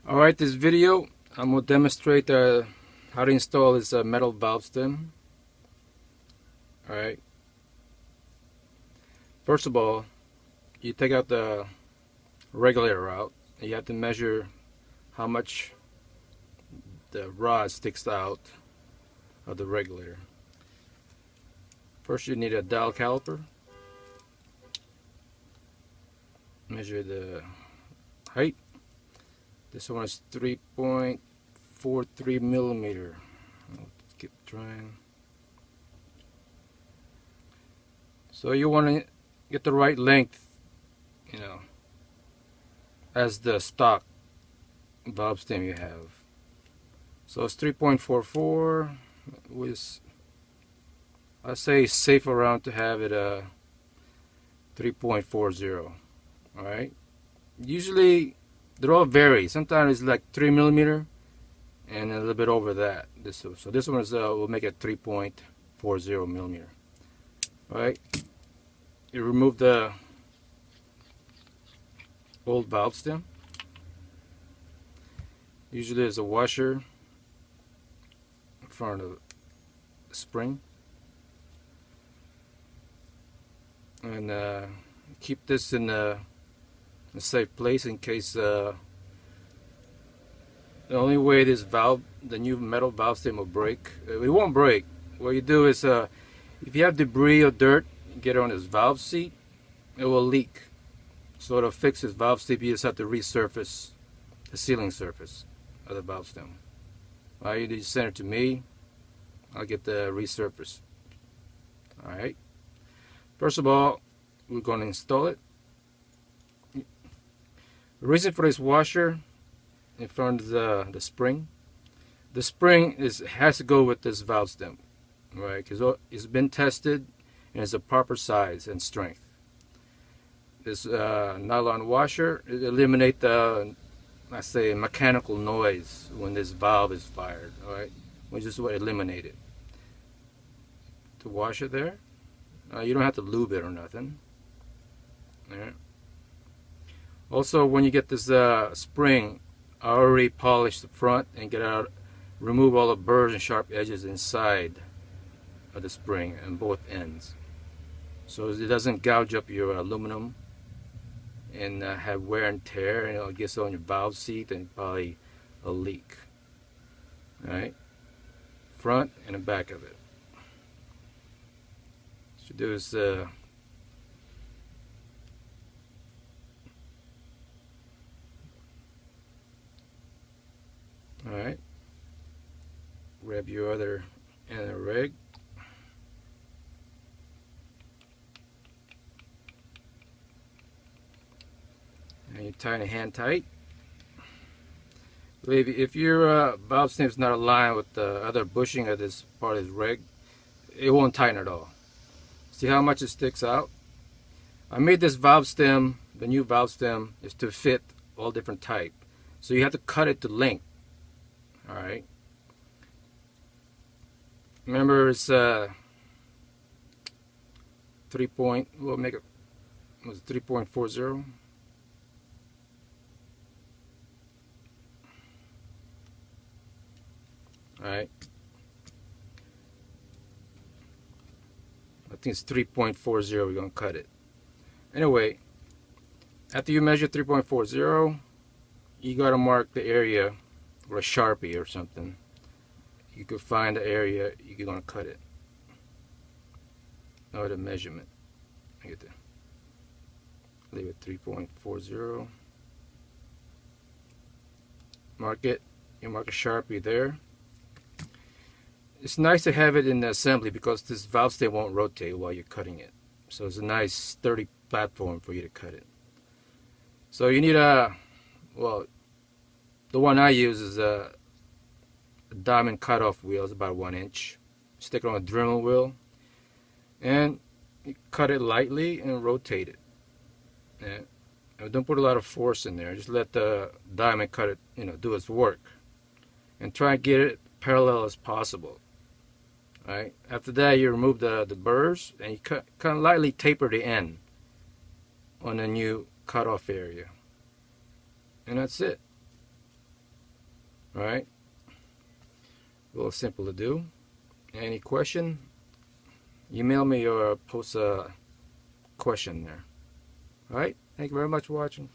Alright, this video I'm going to demonstrate how to install this metal valve stem. Alright, first of all, you take out the regulator out and you have to measure how much the rod sticks out of the regulator. First you need a dial caliper. Measure the height. This one is 3.43 millimeter. Let's keep trying. So you want to get the right length, as the stock valve stem you have. So it's 3.44, with, I say safe around to have it 3.40. Alright, usually they all vary. Sometimes it's like 3 millimeter and a little bit over that. So this one is we'll make it 3.40 millimeter. Alright, you remove the old valve stem. Usually there's a washer in front of the spring, and keep this in a safe place in case the only way this valve, the new metal valve stem, will break. It won't break. What you do is if you have debris or dirt get on this valve seat, it will leak. So to fix this valve stem, you just have to resurface the sealing surface of the valve stem. Alright, you just send it to me, I'll get the resurface. Alright, first of all, we're going to install it. The reason for this washer in front of the spring, the spring has to go with this valve stem, right? Because it's been tested and it's a proper size and strength. This nylon washer, it eliminates the, I say, mechanical noise when this valve is fired. All right, which is what eliminate it. To wash it there, you don't have to lube it or nothing. All right. Also, when you get this spring, I already polished the front and remove all the burrs and sharp edges inside of the spring on both ends, so it doesn't gouge up your aluminum and have wear and tear, and it gets on your valve seat and probably a leak. Alright, front and the back of it. What you do is alright, grab your other end of the rig, and you tighten it hand tight. If your valve stem is not aligned with the other bushing of this part of this rig, it won't tighten at all. See how much it sticks out? I made this valve stem, the new valve stem, is to fit all different type, so you have to cut it to length. Alright, remember it's 3.40. Alright, I think it's 3.40. We're gonna cut it anyway. After you measure 3.40, you gotta mark the area or a Sharpie or something. You could find the area you're gonna cut it, or the measurement. I get to leave it 3.40. Mark it. You mark a Sharpie there. It's nice to have it in the assembly because this valve stem won't rotate while you're cutting it. So it's a nice sturdy platform for you to cut it. So you need well, the one I use is a diamond cutoff wheel. It's about 1 inch. Stick it on a Dremel wheel, and you cut it lightly and rotate it. And don't put a lot of force in there. Just let the diamond cut it, do its work, and try and get it parallel as possible. All right. After that, you remove the burrs and you kind of lightly taper the end on the new cutoff area, and that's it. Alright, a little simple to do. Any question, email me or post a question there. Alright, thank you very much for watching.